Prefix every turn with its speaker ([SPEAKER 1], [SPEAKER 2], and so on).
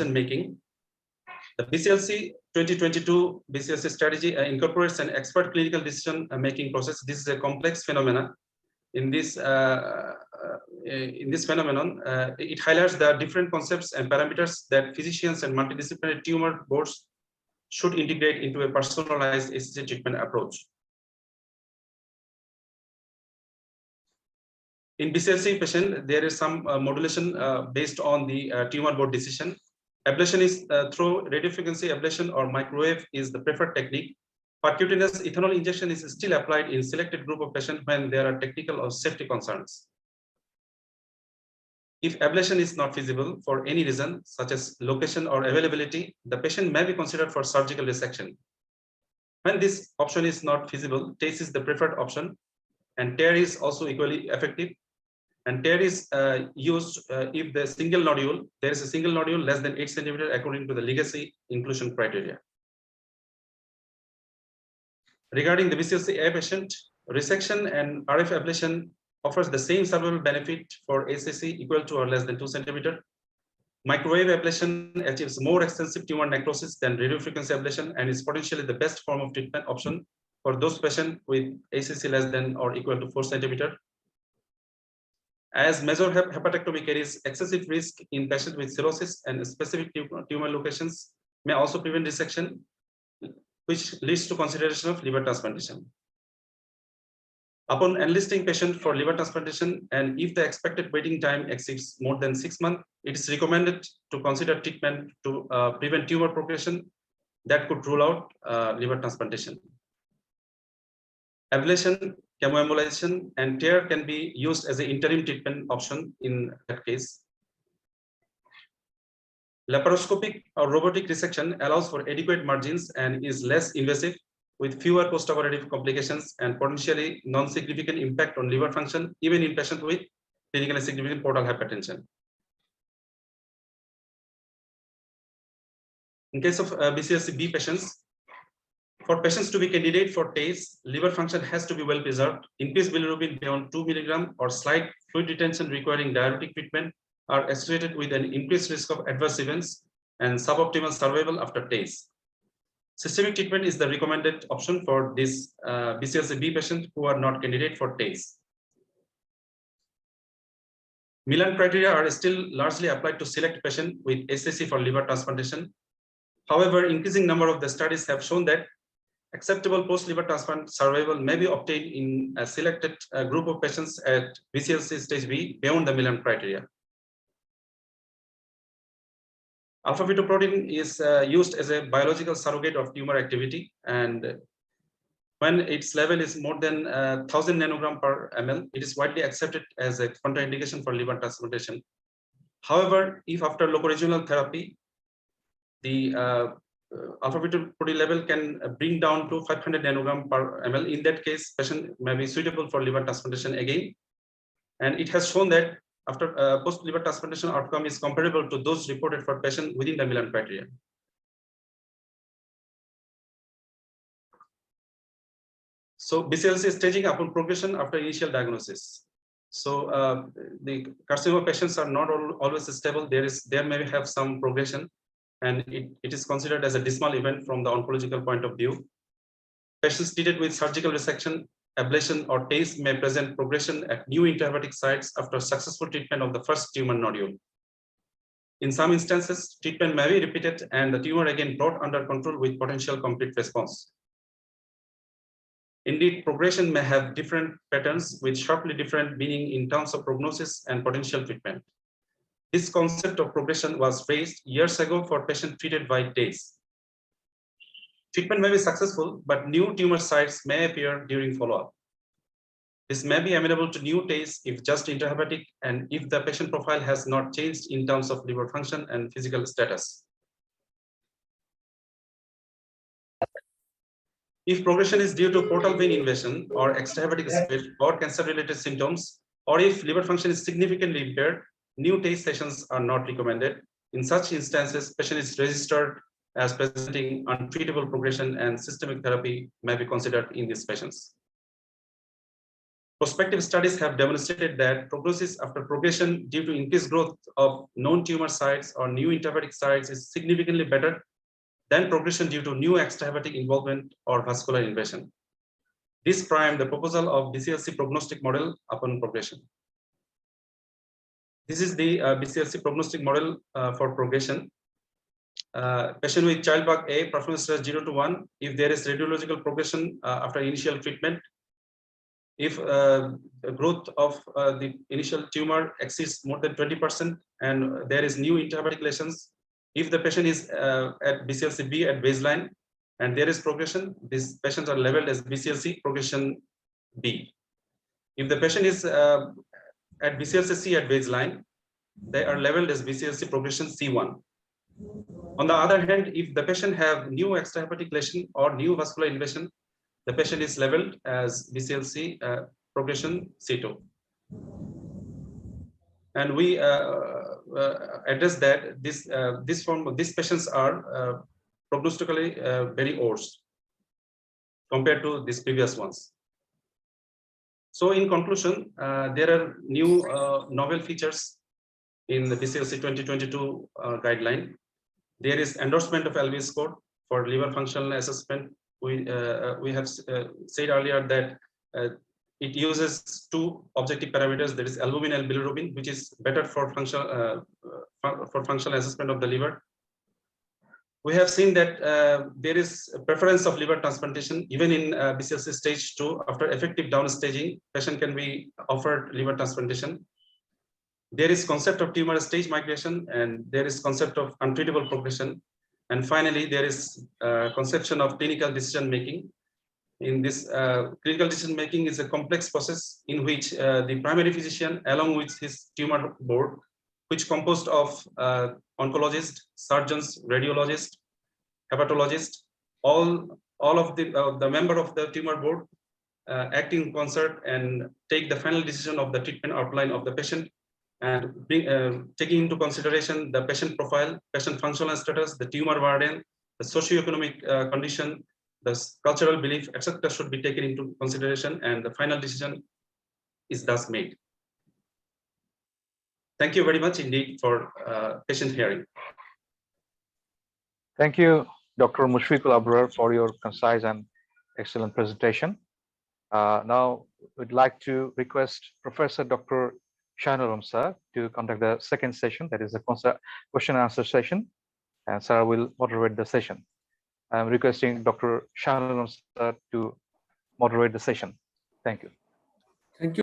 [SPEAKER 1] decision making. The BCLC 2022 BCLC strategy incorporates an expert clinical decision making process. This is a complex phenomenon. In this phenomenon, it highlights the different concepts and parameters that physicians and multidisciplinary tumor boards should integrate into a personalized HCC treatment approach. In BCLC patient, there is some modulation based on the tumor board decision. Ablation is through radiofrequency ablation or microwave is the preferred technique. Percutaneous ethanol injection is still applied in selected group of patients when there are technical or safety concerns. If ablation is not feasible for any reason, such as location or availability, the patient may be considered for surgical resection. When this option is not feasible, TACE is the preferred option, and TARE is also equally effective. And TARE is used if there is a single nodule less than 8 centimeters according to the legacy inclusion criteria. Regarding the BCLC-A patient, resection and RF ablation offers the same survival benefit for HCC equal to or less than 2 centimeters. Microwave ablation achieves more extensive tumor necrosis than radiofrequency ablation and is potentially the best form of treatment option for those patients with HCC less than or equal to 4 centimeters. As major hepatectomy carries excessive risk in patients with cirrhosis and specific tumor locations may also prevent resection, which leads to consideration of liver transplantation. Upon enlisting patient for liver transplantation, and if the expected waiting time exceeds more than 6 months, it is recommended to consider treatment to prevent tumor progression that could rule out liver transplantation. Ablation, chemoembolization, and TARE can be used as an interim treatment option in that case. Laparoscopic or robotic resection allows for adequate margins and is less invasive with fewer postoperative complications and potentially non-significant impact on liver function, even in patients with clinically significant portal hypertension. In case of BCLC-B patients, for patients to be candidate for TACE, liver function has to be well preserved. Increased bilirubin beyond 2 mg or slight fluid retention requiring diuretic treatment are associated with an increased risk of adverse events and suboptimal survival after TACE. Systemic treatment is the recommended option for this BCLC-B patients who are not candidate for TACE. Milan criteria are still largely applied to select patients with HCC for liver transplantation. However, increasing number of the studies have shown that acceptable post-liver transplant survival may be obtained in a selected group of patients at BCLC stage B beyond the Milan criteria. Alpha-fetoprotein is used as a biological surrogate of tumor activity, and when its level is more than 1000 nanogram per ml, it is widely accepted as a contraindication for liver transplantation. However, if after locoregional therapy, the alpha-fetoprotein level can bring down to 500 nanogram per ml, in that case, patient may be suitable for liver transplantation again. And it has shown that after post-liver transplantation outcome is comparable to those reported for patients within the Milan criteria. So BCLC staging upon progression after initial diagnosis. So the carcinoma patients are not always stable. There may have some progression, and it is considered as a dismal event from the oncological point of view. Patients treated with surgical resection, ablation, or TACE may present progression at new intrahepatic sites after successful treatment of the first tumor nodule. In some instances, treatment may be repeated and the tumor again brought under control with potential complete response. Indeed, progression may have different patterns with sharply different meaning in terms of prognosis and potential treatment. This concept of progression was raised years ago for patients treated by TACE. Treatment may be successful, but new tumor sites may appear during follow-up. This may be amenable to new TACE if just intrahepatic and if the patient profile has not changed in terms of liver function and physical status. If progression is due to portal vein invasion or extrahepatic spread or cancer-related symptoms, or if liver function is significantly impaired, new TACE sessions are not recommended. In such instances, patient is registered as presenting untreatable progression and systemic therapy may be considered in these patients. Prospective studies have demonstrated that prognosis after progression due to increased growth of known tumor sites or new intrahepatic sites is significantly better than progression due to new extrahepatic involvement or vascular invasion. This primed the proposal of BCLC prognostic model upon progression. This is the BCLC prognostic model for progression. Patient with childbirth A, performance status 0 to 1. If there is radiological progression after initial treatment, if the growth of the initial tumor exceeds more than 20% and there is new intrahepatic lesions, if the patient is at BCLC B at baseline and there is progression, these patients are labeled as BCLC progression B. If the patient is at BCLC C at baseline, they are labeled as BCLC progression C1. On the other hand, if the patient have new extrahepatic lesion or new vascular invasion, the patient is labeled as BCLC progression C2. And we address that these patients are prognostically very worse compared to these previous ones. So in conclusion, there are new novel features in the BCLC 2022 guideline. There is endorsement of LV score for liver functional assessment. We have said earlier that it uses two objective parameters, that is albumin and bilirubin, which is better for functional assessment of the liver. We have seen that there is a preference of liver transplantation even in BCLC stage 2. After effective downstaging, patient can be offered liver transplantation. There is concept of tumor stage migration, and there is concept of untreatable progression. And finally, there is conception of clinical decision making. In this clinical decision making is a complex process in which the primary physician, along with his tumor board, which composed of oncologists, surgeons, radiologists, hepatologists, all of the member of the tumor board act in concert and take the final decision of the treatment outline of the patient, and taking into consideration the patient profile, patient functional status, the tumor burden, the socioeconomic condition, the cultural belief, etc., should be taken into consideration, and the final decision is thus made. Thank you very much indeed for patient hearing.
[SPEAKER 2] Thank you, Dr. Mushfiqul Abrar, for your concise and excellent presentation. Now, we'd like to request Professor Dr. Shahnaram sir to conduct the second session, that is the question and answer session, and sir will moderate the session. I'm requesting Dr. Shahnaram sir to moderate the session. Thank you.
[SPEAKER 3] Thank you.